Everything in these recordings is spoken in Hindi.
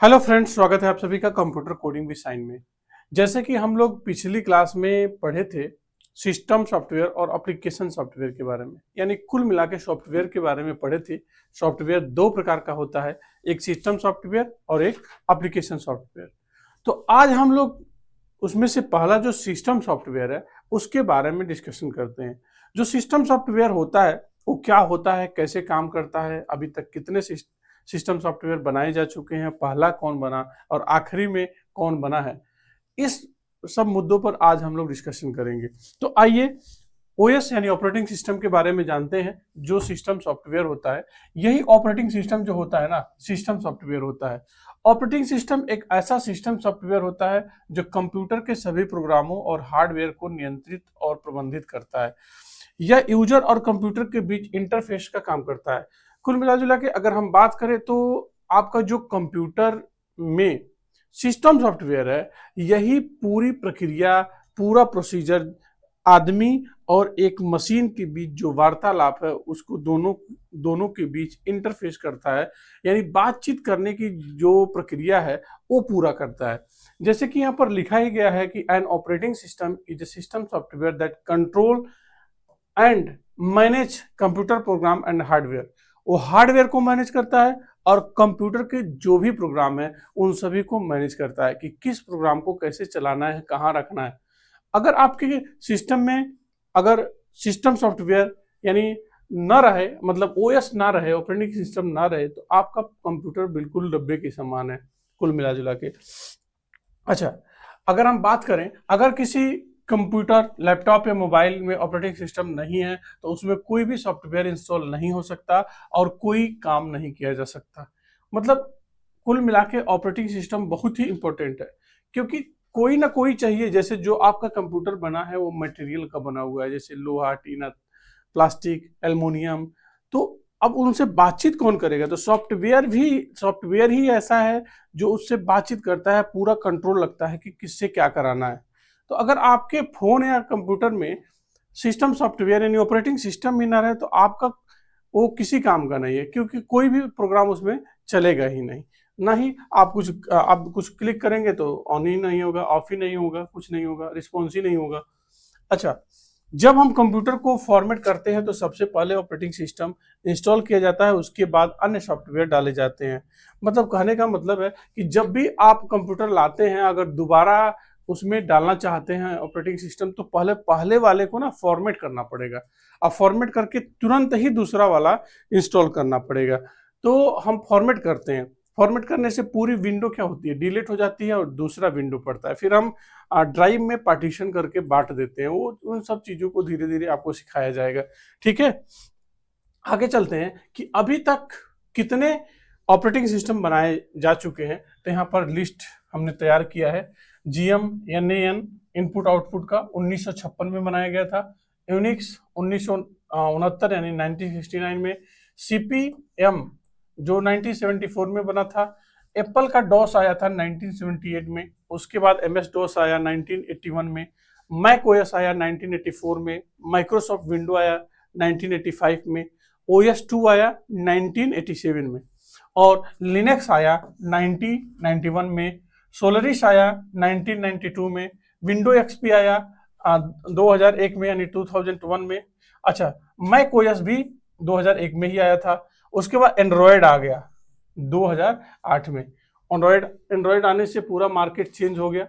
हेलो फ्रेंड्स, स्वागत है आप सभी का कंप्यूटर कोडिंग विद साइन में। जैसे कि हम लोग पिछली क्लास में पढ़े थे सिस्टम सॉफ्टवेयर और एप्लीकेशन सॉफ्टवेयर के बारे में, यानी कुल मिला के सॉफ्टवेयर के बारे में पढ़े थे। सॉफ्टवेयर दो प्रकार का होता है, एक सिस्टम सॉफ्टवेयर और एक एप्लीकेशन सॉफ्टवेयर। तो आज हम लोग उसमें से पहला जो सिस्टम सॉफ्टवेयर है उसके बारे में डिस्कशन करते हैं। जो सिस्टम सॉफ्टवेयर होता है वो क्या होता है, कैसे काम करता है, अभी तक कितने सिस्टम सॉफ्टवेयर बनाए जा चुके हैं, पहला कौन बना और आखिरी में कौन बना है, इस सब मुद्दों पर आज हम लोग डिस्कशन करेंगे। तो आइए ओएस यानी ऑपरेटिंग सिस्टम के बारे में जानते हैं। जो सिस्टम सॉफ्टवेयर होता है, यही ऑपरेटिंग सिस्टम जो होता है ना, सिस्टम सॉफ्टवेयर होता है। ऑपरेटिंग सिस्टम एक ऐसा सिस्टम सॉफ्टवेयर होता है जो कंप्यूटर के सभी प्रोग्रामों और हार्डवेयर को नियंत्रित और प्रबंधित करता है। यह यूजर और कंप्यूटर के बीच इंटरफेस का काम करता है। कुल मिलाजुला के अगर हम बात करें तो आपका जो कंप्यूटर में सिस्टम सॉफ्टवेयर है, यही पूरी प्रक्रिया, पूरा प्रोसीजर आदमी और एक मशीन के बीच जो वार्तालाप है उसको दोनों के बीच इंटरफेस करता है, यानी बातचीत करने की जो प्रक्रिया है वो पूरा करता है। जैसे कि यहाँ पर लिखा ही गया है कि an operating system is a system software that control and manage computer program and hardware. वो हार्डवेयर को मैनेज करता है और कंप्यूटर के जो भी प्रोग्राम है उन सभी को मैनेज करता है कि किस प्रोग्राम को कैसे चलाना है, कहाँ रखना है। अगर आपके सिस्टम में अगर सिस्टम सॉफ्टवेयर यानी न रहे, मतलब ओएस ना रहे, ऑपरेटिंग सिस्टम ना रहे, तो आपका कंप्यूटर बिल्कुल डब्बे के समान है कुल मिला जुला के। अच्छा, अगर हम बात करें, अगर किसी कंप्यूटर, लैपटॉप या मोबाइल में ऑपरेटिंग सिस्टम नहीं है तो उसमें कोई भी सॉफ्टवेयर इंस्टॉल नहीं हो सकता और कोई काम नहीं किया जा सकता। मतलब कुल मिला के ऑपरेटिंग सिस्टम बहुत ही इंपॉर्टेंट है, क्योंकि कोई ना कोई चाहिए। जैसे जो आपका कंप्यूटर बना है वो मटेरियल का बना हुआ है, जैसे लोहा, टीना, प्लास्टिक, एल्युमिनियम। तो अब उनसे बातचीत कौन करेगा? तो सॉफ्टवेयर ही ऐसा है जो उससे बातचीत करता है, पूरा कंट्रोल लगता है कि किससे क्या कराना है। तो अगर आपके फोन या कंप्यूटर में सिस्टम सॉफ्टवेयर यानी ऑपरेटिंग सिस्टम ही ना रहे तो आपका वो किसी काम का नहीं है, क्योंकि कोई भी प्रोग्राम उसमें चलेगा ही नहीं। ना ही आप कुछ क्लिक करेंगे तो ऑन ही नहीं होगा, ऑफ ही नहीं होगा, कुछ नहीं होगा, रिस्पॉन्स ही नहीं होगा। अच्छा, जब हम कंप्यूटर को फॉर्मेट करते हैं तो सबसे पहले ऑपरेटिंग सिस्टम इंस्टॉल किया जाता है, उसके बाद अन्य सॉफ्टवेयर डाले जाते हैं। मतलब कहने का मतलब है कि जब भी आप कंप्यूटर लाते हैं, अगर दोबारा उसमें डालना चाहते हैं ऑपरेटिंग सिस्टम, तो पहले वाले को ना फॉर्मेट करना पड़ेगा। अब फॉर्मेट करके तुरंत ही दूसरा वाला इंस्टॉल करना पड़ेगा। तो हम फॉर्मेट करते हैं, फॉर्मेट करने से पूरी विंडो क्या होती है, डिलीट हो जाती है और दूसरा विंडो पड़ता है। फिर हम ड्राइव में पार्टीशन करके बांट देते हैं। वो उन सब चीज़ों को धीरे धीरे आपको सिखाया जाएगा। ठीक है, आगे चलते हैं कि अभी तक कितने ऑपरेटिंग सिस्टम बनाए जा चुके हैं। तो यहाँ पर लिस्ट हमने तैयार किया है। जीएम NAN इनपुट आउटपुट का 1956 में बनाया गया था। यूनिक्स 1969 यानी 1969 में। CP/M जो 1974 में बना था। एप्पल का डॉस आया था 1978 में। उसके बाद MS DOS आया 1981 में। मैक OS आया 1984 में। माइक्रोसॉफ्ट विंडो आया 1985 में। OS2 आया 1987 में और लिनक्स आया 1991 में। सोलरिस आया 1992 में। विंडो XP आया 2001 में यानी 2001 में। अच्छा, मैक OS भी 2001 में ही आया था। उसके बाद एंड्रॉयड आ गया 2008 में। एंड्रॉयड आने से पूरा मार्केट चेंज हो गया।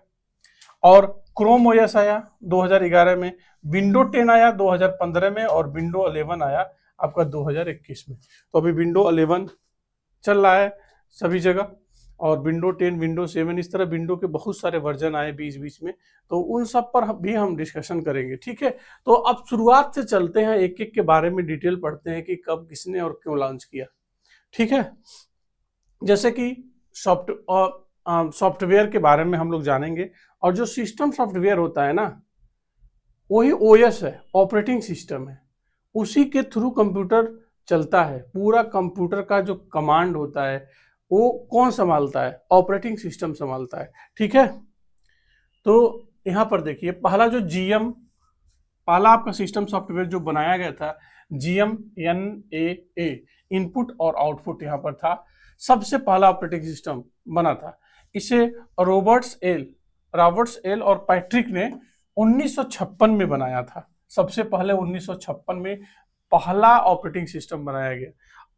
और क्रोम OS आया 2011 में। विंडो 10 आया 2015 में और विंडो 11 आया आपका 2021 में। तो अभी विंडो 11 चल रहा है सभी जगह, और विंडो 10, विंडो 7, इस तरह विंडो के बहुत सारे वर्जन आए बीच बीच में। तो उन सब पर भी हम डिस्कशन करेंगे। ठीक है, तो अब शुरुआत से चलते हैं, एक एक के बारे में डिटेल पढ़ते हैं कि कब, किसने और क्यों लॉन्च किया। ठीक है, जैसे कि सॉफ्टवेयर के बारे में हम लोग जानेंगे। और जो सिस्टम सॉफ्टवेयर होता है ना, वही OS है, ऑपरेटिंग सिस्टम है। उसी के थ्रू कंप्यूटर चलता है। पूरा कंप्यूटर का जो कमांड होता है वो कौन संभालता है? ऑपरेटिंग सिस्टम संभालता है। ठीक है, तो यहाँ पर देखिए, पहला आपका सिस्टम सॉफ्टवेयर जो बनाया गया था GMNAA, इनपुट और आउटपुट यहाँ पर था। सबसे पहला ऑपरेटिंग सिस्टम बना था। इसे रॉबर्ट्स एल और पैट्रिक ने 1956 में बनाया था। सबसे पहले 1956 में पहला ऑपरेटिंग सिस्टम बनाया गया।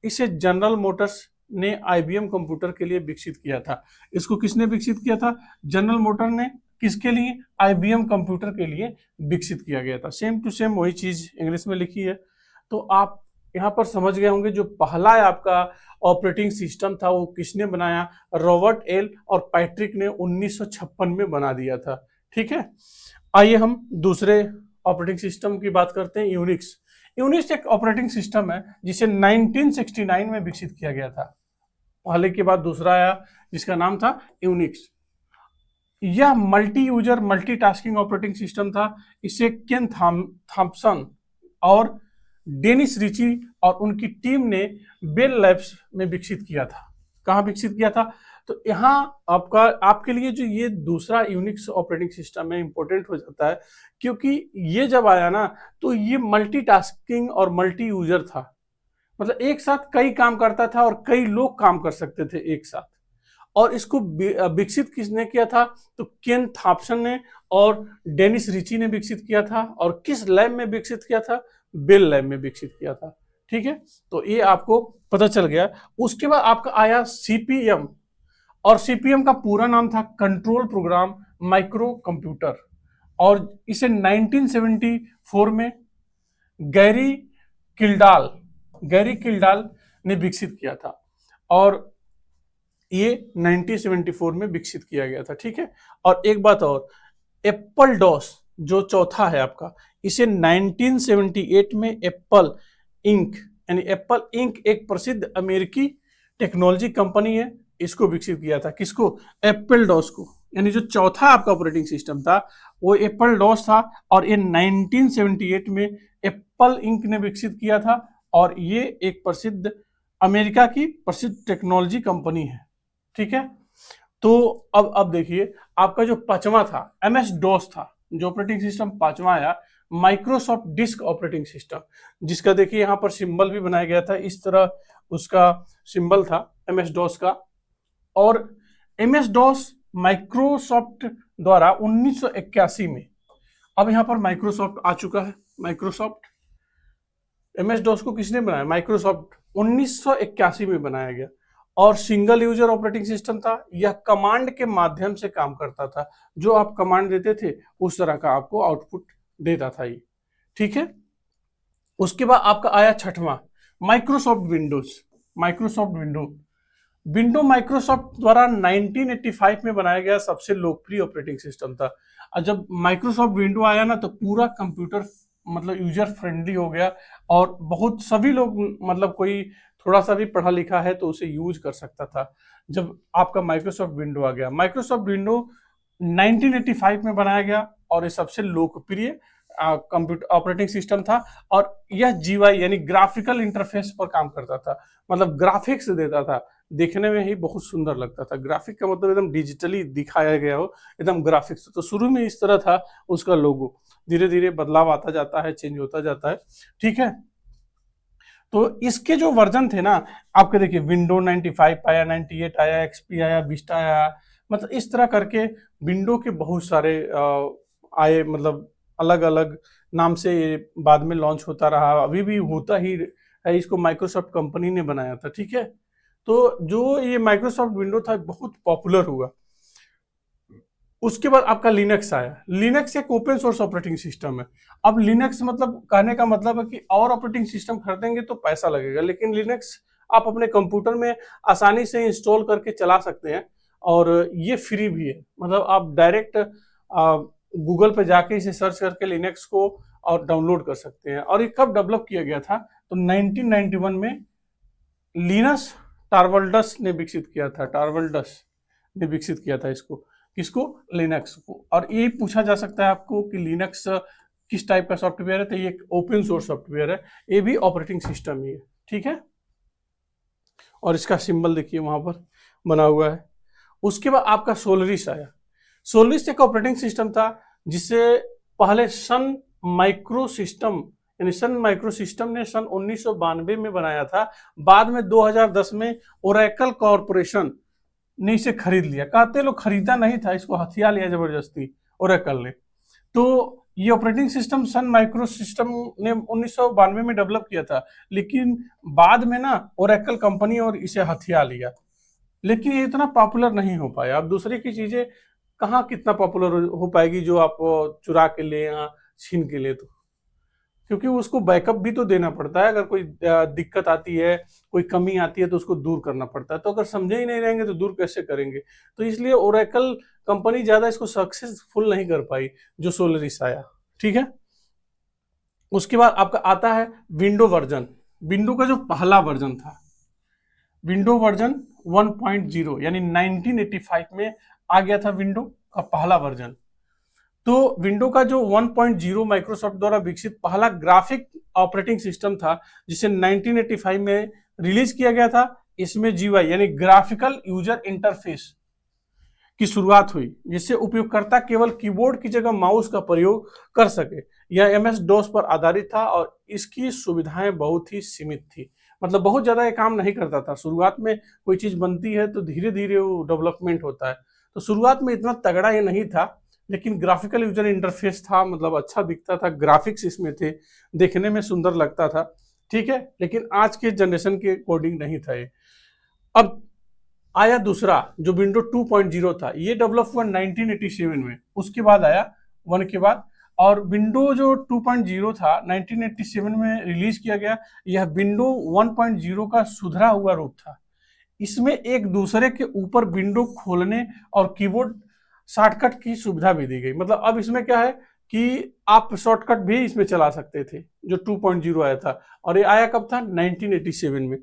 इसे जनरल मोटर्स ने आईबीएम कंप्यूटर के लिए विकसित किया था। इसको किसने विकसित किया था? जनरल मोटर ने। किसके लिए? आईबीएम कंप्यूटर के लिए विकसित किया गया था। सेम टू सेम वही चीज इंग्लिश में लिखी है। तो आप यहाँ पर समझ गए होंगे जो पहला आपका ऑपरेटिंग सिस्टम था वो किसने बनाया? रॉबर्ट एल और पैट्रिक ने 1956 में बना दिया था। ठीक है, आइए हम दूसरे ऑपरेटिंग सिस्टम की बात करते हैं। यूनिक्स एक ऑपरेटिंग सिस्टम है जिसे 1969 में विकसित किया गया था। पहले के बाद दूसरा आया जिसका नाम था यूनिक्स। यह multi user multitasking operating system था। इसे केन थॉम्पसन और डेनिस रिची और उनकी टीम ने बेल लैब्स में विकसित किया था। कहाँ विकसित किया था? तो यहाँ आपके लिए जो ये दूसरा यूनिक्स ऑपरेटिंग सिस्टम है इंपॉर्टेंट हो जाता है, क्योंकि ये जब आया ना तो ये मल्टीटास्किंग और मल्टी यूजर था। मतलब एक साथ कई काम करता था और कई लोग काम कर सकते थे एक साथ। और इसको विकसित किसने किया था? तो केन थॉम्पसन ने और डेनिस रिची ने विकसित किया था। और किस लैब में विकसित किया था? बेल लैब में विकसित किया था। ठीक है, तो ये आपको पता चल गया। उसके बाद आपका आया सीपीएम, और सीपीएम का पूरा नाम था कंट्रोल प्रोग्राम माइक्रो कंप्यूटर, और इसे 1974 में गैरी किल्डाल ने विकसित किया था, और ये 1974 में विकसित किया गया था। ठीक है, और एक बात और, एप्पल डॉस जो चौथा है आपका, इसे 1978 में एप्पल इंक एक प्रसिद्ध अमेरिकी टेक्नोलॉजी कंपनी है, इसको विकसित किया था। किसको? एप्पल डॉस को। यानी जो चौथा आपका ऑपरेटिंग सिस्टम था वो एप्पल डॉस था, और ये 1978 में एप्पल इंक ने विकसित किया था, और ये एक प्रसिद्ध अमेरिका की प्रसिद्ध टेक्नोलॉजी कंपनी है। ठीक है, तो अब देखिए आपका जो पांचवा था एमएस डॉस था। जो ऑपरेटिंग सिस्टम पांचवा आया माइक्रोसॉफ्ट डिस्क ऑपरेटिंग सिस्टम, जिसका देखिए यहाँ पर सिंबल भी बनाया गया था, इस तरह उसका सिंबल था एमएस डॉस का। और एमएस डॉस माइक्रोसॉफ्ट द्वारा 1981 में, अब यहाँ पर माइक्रोसॉफ्ट आ चुका है। माइक्रोसॉफ्ट एमएस डॉस को किसने बनाया? माइक्रोसॉफ्ट 1981 में बनाया गया, और सिंगल यूजर ऑपरेटिंग सिस्टम था। यह कमांड के माध्यम से काम करता था, जो आप कमांड देते थे उस तरह का आपको आउटपुट देता था ये। ठीक है, उसके बाद आपका आया छठवां माइक्रोसॉफ्ट विंडो माइक्रोसॉफ्ट द्वारा 1985 में बनाया गया सबसे लोकप्रिय ऑपरेटिंग सिस्टम था। और जब माइक्रोसॉफ्ट विंडो आया ना तो पूरा कंप्यूटर मतलब यूजर फ्रेंडली हो गया, और बहुत सभी लोग मतलब कोई थोड़ा सा भी पढ़ा लिखा है तो उसे यूज कर सकता था जब आपका माइक्रोसॉफ्ट विंडो आ गया। माइक्रोसॉफ्ट विंडो 1985 में बनाया गया, और ये सबसे लोकप्रिय कंप्यूटर ऑपरेटिंग सिस्टम था, और यह जीवाई यानी ग्राफिकल इंटरफेस पर काम करता था। मतलब ग्राफिक्स देता था, देखने में ही बहुत सुंदर लगता था। ग्राफिक का मतलब एकदम डिजिटली दिखाया गया हो, एकदम ग्राफिक्स। तो शुरू में इस तरह था उसका लोगो, धीरे धीरे बदलाव आता जाता है, चेंज होता जाता है। ठीक है, तो इसके जो वर्जन थे ना आपके देखिए विंडो 95 आया, 98 आया, एक्सपी आया, विस्टा आया, मतलब इस तरह करके विंडो के बहुत सारे आए, मतलब अलग अलग नाम से ये बाद में लॉन्च होता रहा, अभी भी होता ही है। इसको माइक्रोसॉफ्ट कंपनी ने बनाया था। ठीक है, तो जो ये माइक्रोसॉफ्ट विंडो था बहुत पॉपुलर हुआ। उसके बाद आपका लिनक्स आया। लिनक्स एक ओपन सोर्स ऑपरेटिंग सिस्टम है। अब लिनक्स मतलब कहने का मतलब है कि और ऑपरेटिंग सिस्टम खरीदेंगे तो पैसा लगेगा, लेकिन लिनक्स आप अपने कंप्यूटर में आसानी से इंस्टॉल करके चला सकते हैं, और ये फ्री भी है। मतलब आप डायरेक्ट गूगल पे जाके इसे सर्च करके लिनक्स को और डाउनलोड कर सकते हैं। और ये कब डेवलप किया गया था? तो 1991 में लिनस टॉरवल्ड्स ने विकसित किया था। टॉरवल्ड्स ने विकसित किया था इसको, किसको? लिनक्स को। और ये पूछा जा सकता है आपको कि लिनक्स किस टाइप का सॉफ्टवेयर है, तो ये एक ओपन सोर्स सॉफ्टवेयर है, ये भी ऑपरेटिंग सिस्टम ही है। ठीक है, और इसका सिंबल देखिए वहां पर बना हुआ है। उसके बाद आपका सोलरिस आया। सोलरिस एक ऑपरेटिंग सिस्टम था जिसे पहले सन माइक्रो सिस्टम यानी सन माइक्रो सिस्टम ने सन 1992 में बनाया था। बाद में 2010 में ओरेकल कॉरपोरेशन ने इसे खरीद लिया। कहते लोग खरीदा नहीं था, इसको हथिया लिया जबरदस्ती ओरेकल ने। तो ये operating system Sun micro system ने 1992 में डेवलप किया था, लेकिन बाद में ना ओरेकल कंपनी और इसे हथिया लिया, लेकिन ये इतना पॉपुलर नहीं हो पाया। अब दूसरे की चीजें कहाँ कितना पॉपुलर हो पाएगी जो आप चुरा के ले या छीन के ले, तो क्योंकि उसको बैकअप भी तो देना पड़ता है। अगर कोई दिक्कत आती है, कोई कमी आती है तो उसको दूर करना पड़ता है। तो अगर समझे ही नहीं रहेंगे तो दूर कैसे करेंगे। तो इसलिए ओरेकल कंपनी ज्यादा इसको सक्सेसफुल नहीं कर पाई जो सोलरिस आया। ठीक है, उसके बाद आपका आता है विंडो वर्जन। विंडो का जो पहला वर्जन था, विंडो वर्जन 1.0 यानी 1985 में आ गया था विंडो का पहला वर्जन। तो विंडो का जो 1.0 माइक्रोसॉफ्ट द्वारा विकसित पहला ग्राफिक ऑपरेटिंग सिस्टम था, जिसे 1985 में रिलीज किया गया था। इसमें GUI यानी ग्राफिकल यूजर इंटरफेस की शुरुआत हुई, जिससे उपयोगकर्ता केवल कीबोर्ड की जगह माउस का प्रयोग कर सके। यह MS-DOS पर आधारित था और इसकी सुविधाएं बहुत ही सीमित थी। मतलब बहुत ज्यादा ये काम नहीं करता था। शुरुआत में कोई चीज बनती है तो धीरे धीरे वो डेवलपमेंट होता है। तो शुरुआत में इतना तगड़ा ये नहीं था, लेकिन ग्राफिकल यूजर इंटरफेस था, मतलब अच्छा दिखता था, ग्राफिक्स इसमें थे, देखने में सुंदर लगता था। ठीक है, लेकिन आज के जनरेशन के अकॉर्डिंग नहीं था ये। अब आया दूसरा जो विंडो 2.0 था, ये डेवलप हुआ 1987 में, उसके बाद आया 1 के बाद। और विंडो जो 2.0 था 1987 में रिलीज किया गया। यह विंडो 1.0 का सुधरा हुआ रूप था। इसमें एक दूसरे के ऊपर विंडो खोलने और कीबोर्ड शॉर्टकट की सुविधा भी दी गई। मतलब अब इसमें क्या है कि आप शॉर्टकट भी इसमें चला सकते थे, जो 2.0 आया था। और ये आया कब था? 1987 में।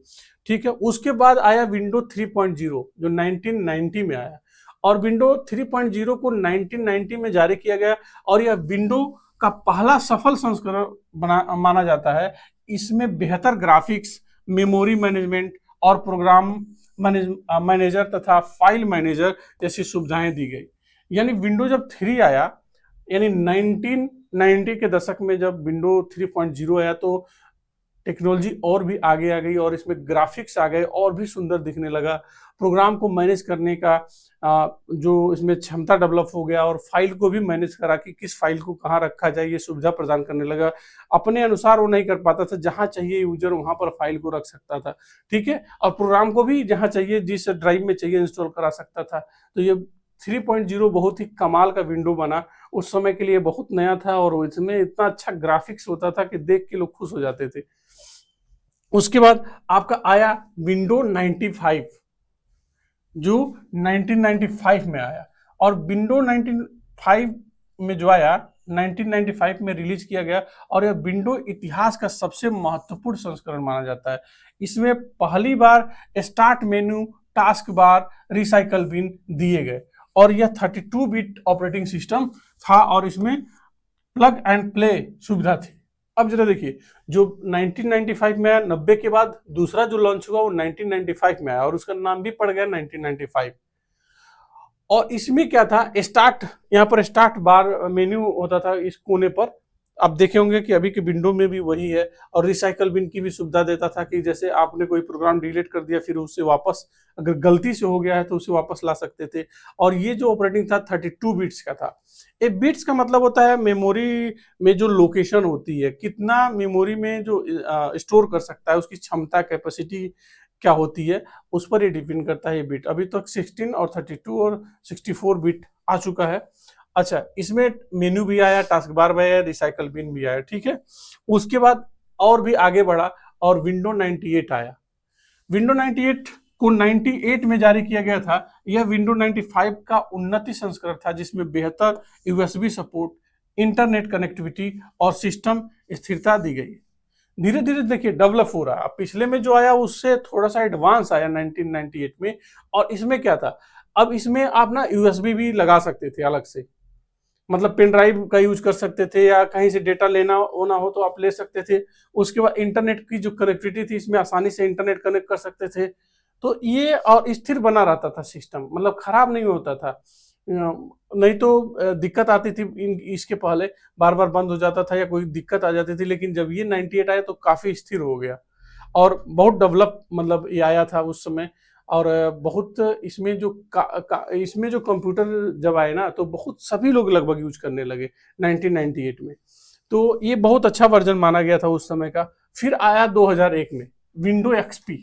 ठीक है, उसके बाद आया विंडो 3.0 जो 1990 में आया। और विंडो 3.0 को 1990 में जारी किया गया और यह विंडो का पहला सफल संस्करण माना जाता है। इसमें बेहतर ग्राफिक्स, मेमोरी मैनेजमेंट और प्रोग्राम मैनेजर तथा फाइल मैनेजर जैसी सुविधाएं दी गई। यानी विंडो जब 3 आया, यानी 1990 के दशक में जब विंडो 3.0 आया, तो टेक्नोलॉजी और भी आगे आ गई और इसमें ग्राफिक्स आ गए और भी सुंदर दिखने लगा। प्रोग्राम को मैनेज करने का जो इसमें क्षमता डेवलप हो गया और फाइल को भी मैनेज करा कि किस फाइल को कहाँ रखा जाए, ये सुविधा प्रदान करने लगा। अपने अनुसार वो नहीं कर पाता था, जहाँ चाहिए यूजर वहां पर फाइल को रख सकता था। ठीक है, और प्रोग्राम को भी जहाँ चाहिए, जिस ड्राइव में चाहिए इंस्टॉल करा सकता था। तो ये 3.0 बहुत ही कमाल का विंडो बना, उस समय के लिए बहुत नया था और इसमें इतना अच्छा ग्राफिक्स होता था कि देख के लोग खुश हो जाते थे। उसके बाद आपका आया विंडो 95 जो 1995 में आया। और विंडो 95 में जो आया 1995 में रिलीज किया गया और यह विंडो इतिहास का सबसे महत्वपूर्ण संस्करण माना जाता है। इसमें पहली बार start menu, task bar, recycle bin दिए गए और यह 32 बिट ऑपरेटिंग सिस्टम था और इसमें प्लग एंड प्ले सुविधा थी। अब जरा देखिए, जो 1995 में आया, 90 के बाद दूसरा जो लॉन्च हुआ वो 1995 में आया और उसका नाम भी पड़ गया 1995। और इसमें क्या था, स्टार्ट, यहाँ पर स्टार्ट बार मेन्यू होता था इस कोने पर। आप देखे होंगे कि अभी के विंडो में भी वही है। और रिसाइकल बिन की भी सुविधा देता था कि जैसे आपने कोई प्रोग्राम डिलीट कर दिया, फिर उससे वापस अगर गलती से हो गया है तो उसे वापस ला सकते थे। और ये जो ऑपरेटिंग था 32 बिट्स का था। एक बिट्स का मतलब होता है मेमोरी में जो लोकेशन होती है, कितना मेमोरी में जो स्टोर कर सकता है, उसकी क्षमता, कैपेसिटी क्या होती है, उस पर ये डिपेंड करता है ये बिट। अभी तक 16 और 32 और 64 बिट आ चुका है। अच्छा, इसमें मेन्यू भी आया, टास्क बार भी आया, रिसाइकल बिन भी आया। ठीक है, उसके बाद और भी आगे बढ़ा और विंडो 98 आया। विंडो 98 को 98 में जारी किया गया था। यह विंडो 95 का उन्नति संस्करण था जिसमें बेहतर USB सपोर्ट, इंटरनेट कनेक्टिविटी और सिस्टम स्थिरता दी गई। धीरे धीरे देखिए डेवलप हो रहा है। अब पिछले में जो आया उससे थोड़ा सा एडवांस आया 1998 में। और इसमें क्या था, अब इसमें आप ना USB भी लगा सकते थे अलग से, मतलब पेन ड्राइव का यूज कर सकते थे या कहीं से डेटा लेना होना हो तो आप ले सकते थे। उसके बाद इंटरनेट की जो कनेक्टिविटी थी, इसमें आसानी से इंटरनेट कनेक्ट कर सकते थे। तो ये और स्थिर बना रहता था सिस्टम, मतलब खराब नहीं होता था। नहीं तो दिक्कत आती थी इसके पहले, बार बार बंद हो जाता था या कोई दिक्कत आ जाती थी, लेकिन जब ये 98 आया तो काफी स्थिर हो गया और बहुत डेवलप मतलब ये आया था उस समय। और बहुत इसमें जो इसमें जो कंप्यूटर जब आए ना तो बहुत सभी लोग लगभग यूज करने लगे 1998 में। तो ये बहुत अच्छा वर्जन माना गया था उस समय का। फिर आया 2001 में विंडो एक्सपी।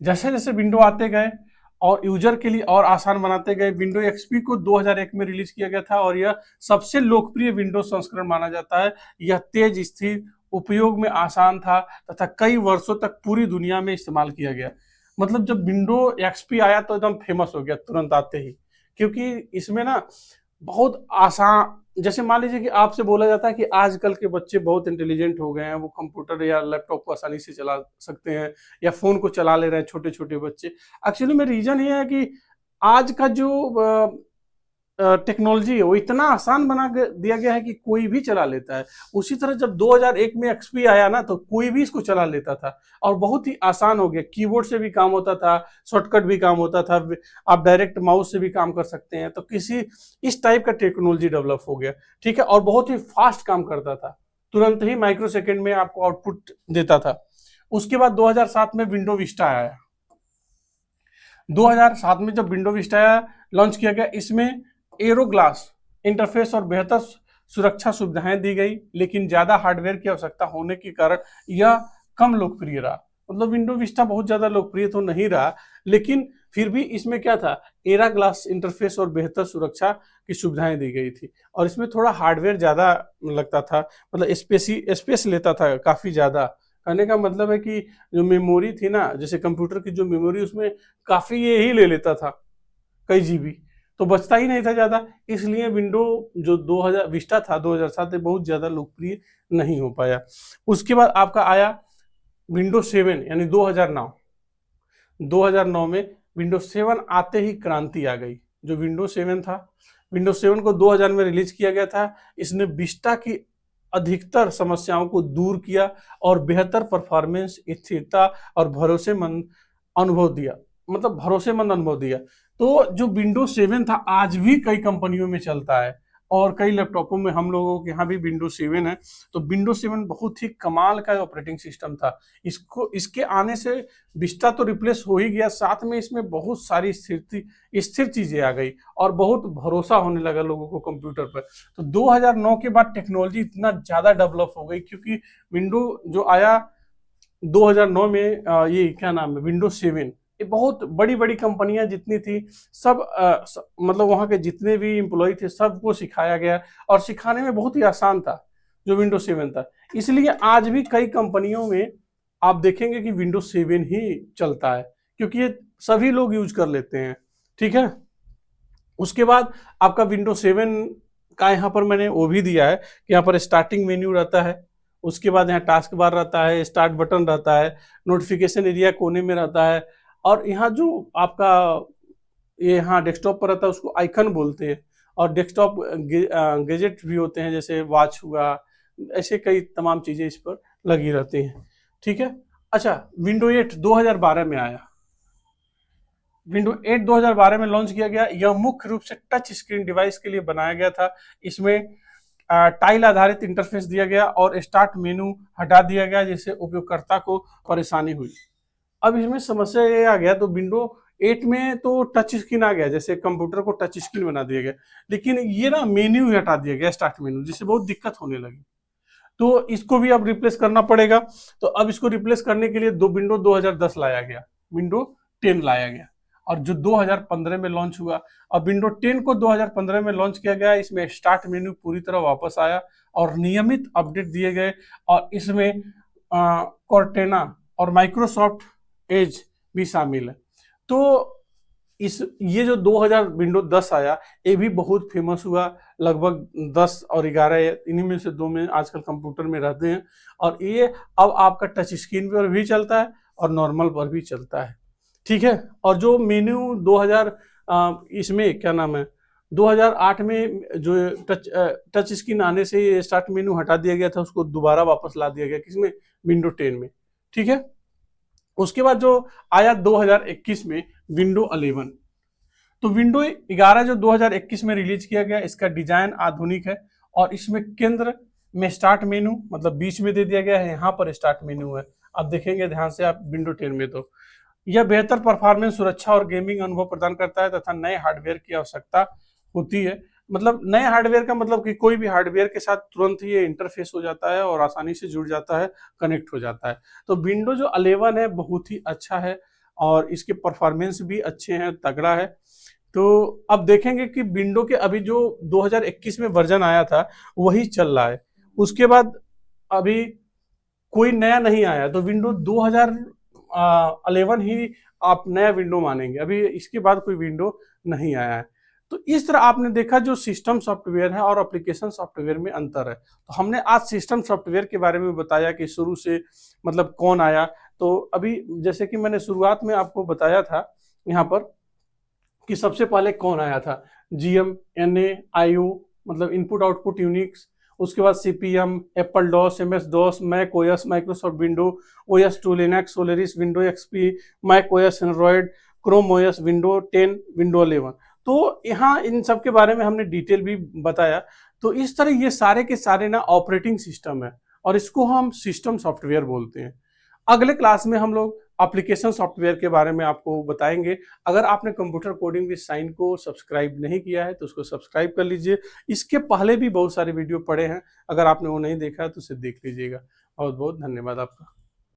जैसे जैसे विंडो आते गए और यूजर के लिए और आसान बनाते गए, विंडो एक्सपी को 2001 में रिलीज किया गया था और यह सबसे लोकप्रिय विंडोज संस्करण माना जाता है। यह तेज, स्थिर, उपयोग में आसान था तथा कई वर्षों तक पूरी दुनिया में इस्तेमाल किया गया। मतलब जब विंडो एक्सपी आया तो एकदम फेमस हो गया तुरंत आते ही, क्योंकि इसमें ना बहुत आसान, जैसे मान लीजिए कि आपसे बोला जाता है कि आजकल के बच्चे बहुत इंटेलिजेंट हो गए हैं, वो कंप्यूटर या लैपटॉप को आसानी से चला सकते हैं या फोन को चला ले रहे हैं छोटे छोटे बच्चे। एक्चुअली में रीजन ये है कि आज का जो टेक्नोलॉजी है वो इतना आसान दिया गया है कि कोई भी चला लेता है। उसी तरह जब 2001 में एक्सपी आया ना तो कोई भी इसको चला लेता था और बहुत ही आसान हो गया। कीबोर्ड से भी काम होता था, शॉर्टकट भी काम होता था, आप डायरेक्ट माउस से भी काम कर सकते हैं। तो किसी इस टाइप का टेक्नोलॉजी डेवलप हो गया, ठीक है, और बहुत ही फास्ट काम करता था, तुरंत ही माइक्रो सेकेंड में आपको आउटपुट देता था। उसके बाद 2007 में विंडो विस्टा आया। 2007 में जब विंडो विस्टा लॉन्च किया गया, इसमें एरो ग्लास इंटरफेस और बेहतर सुरक्षा सुविधाएं दी गई, लेकिन ज्यादा हार्डवेयर की आवश्यकता होने के कारण यह कम लोकप्रिय रहा। मतलब विंडो विस्टा बहुत ज्यादा लोकप्रिय तो नहीं रहा, लेकिन फिर भी इसमें क्या था, एरा ग्लास इंटरफेस और बेहतर सुरक्षा की सुविधाएं दी गई थी और इसमें थोड़ा हार्डवेयर ज्यादा लगता था, मतलब स्पेस लेता था काफी ज्यादा। कहने का मतलब है कि जो मेमोरी थी ना, जैसे कंप्यूटर की जो मेमोरी उसमें काफी ये ही ले लेता था, कई जीबी, तो बचता ही नहीं था ज्यादा। इसलिए विंडो जो 2000 विस्टा था 2007 में बहुत ज्यादा लोकप्रिय नहीं हो पाया। उसके बाद आपका आया विंडो 7 यानी 2009। 2009 में विंडो 7 आते ही क्रांति आ गई। जो विंडो 7 था, विंडो 7 को 2000 में रिलीज किया गया था। इसने विस्टा की अधिकतर समस्याओं को दूर किया और बेहतर परफॉर्मेंस, स्थिरता और भरोसेमंद अनुभव दिया, मतलब भरोसेमंद अनुभव दिया। तो जो विंडो 7 था आज भी कई कंपनियों में चलता है और कई लैपटॉपों में, हम लोगों के यहाँ भी विंडो 7 है। तो विंडो 7 बहुत ही कमाल का ऑपरेटिंग सिस्टम था। इसके आने से विस्टा तो रिप्लेस हो ही गया, साथ में इसमें बहुत सारी स्थिर चीजें आ गई और बहुत भरोसा होने लगा लोगों को कंप्यूटर पर। तो 2009 के बाद टेक्नोलॉजी इतना ज्यादा डेवलप हो गई, क्योंकि विंडो जो आया 2009 में, ये क्या नाम है, विंडो 7, ये बहुत बड़ी बड़ी कंपनियां जितनी थी सब मतलब वहां के जितने भी एम्प्लॉय थे सबको सिखाया गया और सिखाने में बहुत ही आसान था जो विंडो 7 था। इसलिए आज भी कई कंपनियों में आप देखेंगे कि विंडो 7 ही चलता है, क्योंकि ये सभी लोग यूज कर लेते हैं, ठीक है। उसके बाद आपका विंडो 7 का यहाँ पर मैंने वो भी दिया है कि यहाँ पर स्टार्टिंग मेन्यू रहता है, उसके बाद यहाँ टास्क बार रहता है, स्टार्ट बटन रहता है, नोटिफिकेशन एरिया कोने में रहता है, और यहाँ जो आपका ये यहाँ डेस्कटॉप पर रहता है उसको आइकन बोलते हैं, और डेस्कटॉप गैजेट भी होते हैं जैसे वॉच हुआ, ऐसे कई तमाम चीजें इस पर लगी रहती हैं, ठीक है। अच्छा, विंडो 8 2012 में आया। विंडो 8 2012 में लॉन्च किया गया। यह मुख्य रूप से टच स्क्रीन डिवाइस के लिए बनाया गया था। इसमें टाइल आधारित इंटरफेस दिया गया और स्टार्ट मेनू हटा दिया गया, जिससे उपयोगकर्ता को परेशानी हुई। अब इसमें समस्या ये आ गया, तो विंडो 8 में तो टच स्क्रीन आ गया, जैसे कंप्यूटर को टच स्क्रीन बना दिया गया, लेकिन ये ना मेन्यू ही हटा दिया गया, स्टार्ट मेन्यू, जिससे बहुत दिक्कत होने लगी। तो इसको भी अब रिप्लेस करना पड़ेगा। तो अब इसको रिप्लेस करने के लिए विंडो 2010 लाया गया, विंडो 10 लाया गया, और जो 2015 में लॉन्च हुआ। अब विंडो 10 को 2015 में लॉन्च किया गया। इसमें स्टार्ट मेन्यू पूरी तरह वापस आया और नियमित अपडेट दिए गए, और इसमें कॉर्टेना और माइक्रोसॉफ्ट एज भी शामिल है। तो ये जो 2000 विंडो 10 आया, ये भी बहुत फेमस हुआ। लगभग 10 और 11 इन्हीं में से 2 में आजकल कंप्यूटर में रहते हैं, और ये अब आपका टच स्क्रीन पर भी चलता है और नॉर्मल पर भी चलता है, ठीक है। और जो मेन्यू 2000 इसमें क्या नाम है 2008 में जो टच स्क्रीन आने से स्टार्ट मेन्यू हटा दिया गया था, उसको दोबारा वापस ला दिया गया, किसमें, विंडो 10 में, ठीक है। उसके बाद जो आया 2021 में विंडो 11। तो विंडो 11 जो 2021 में रिलीज किया गया, इसका डिजाइन आधुनिक है और इसमें केंद्र में स्टार्ट मेनू मतलब बीच में दे दिया गया है, यहाँ पर स्टार्ट मेनू है। आप देखेंगे ध्यान से आप विंडो 10 में, तो यह बेहतर परफॉर्मेंस, सुरक्षा और गेमिंग अनुभव प्रदान करता है तथा नए हार्डवेयर की आवश्यकता होती है। मतलब नए हार्डवेयर का मतलब कि कोई भी हार्डवेयर के साथ तुरंत ही ये इंटरफेस हो जाता है और आसानी से जुड़ जाता है, कनेक्ट हो जाता है। तो विंडो जो 11 है बहुत ही अच्छा है और इसके परफॉर्मेंस भी अच्छे हैं, तगड़ा है। तो अब देखेंगे कि विंडो के अभी जो 2021 में वर्जन आया था वही चल रहा है, उसके बाद अभी कोई नया नहीं आया, तो विंडो 2011 ही आप नया विंडो मानेंगे, अभी इसके बाद कोई विंडो नहीं आया है। तो इस तरह आपने देखा जो सिस्टम सॉफ्टवेयर है और एप्लीकेशन सॉफ्टवेयर में अंतर है। तो हमने आज सिस्टम सॉफ्टवेयर के बारे में बताया कि शुरू से मतलब कौन आया। तो अभी जैसे कि मैंने शुरुआत में आपको बताया था यहाँ पर कि सबसे पहले कौन आया था, जीएम, एनए, आईओ मतलब इनपुट आउटपुट यूनिक्स, उसके बाद CPM, Apple DOS, MS DOS, Mac OS, Microsoft window, OS 2, Linux, Solaris, window XP, Mac OS, Android, Chrome OS, window 10, window 11। तो यहाँ इन सब के बारे में हमने डिटेल भी बताया। तो इस तरह ये सारे के सारे ना ऑपरेटिंग सिस्टम है और इसको हम सिस्टम सॉफ्टवेयर बोलते हैं। अगले क्लास में हम लोग एप्लीकेशन सॉफ्टवेयर के बारे में आपको बताएंगे। अगर आपने कंप्यूटर कोडिंग विद साइन को सब्सक्राइब नहीं किया है तो उसको सब्सक्राइब कर लीजिए। इसके पहले भी बहुत सारे वीडियो पड़े हैं, अगर आपने वो नहीं देखा है तो उसे देख लीजिएगा। बहुत बहुत धन्यवाद आपका।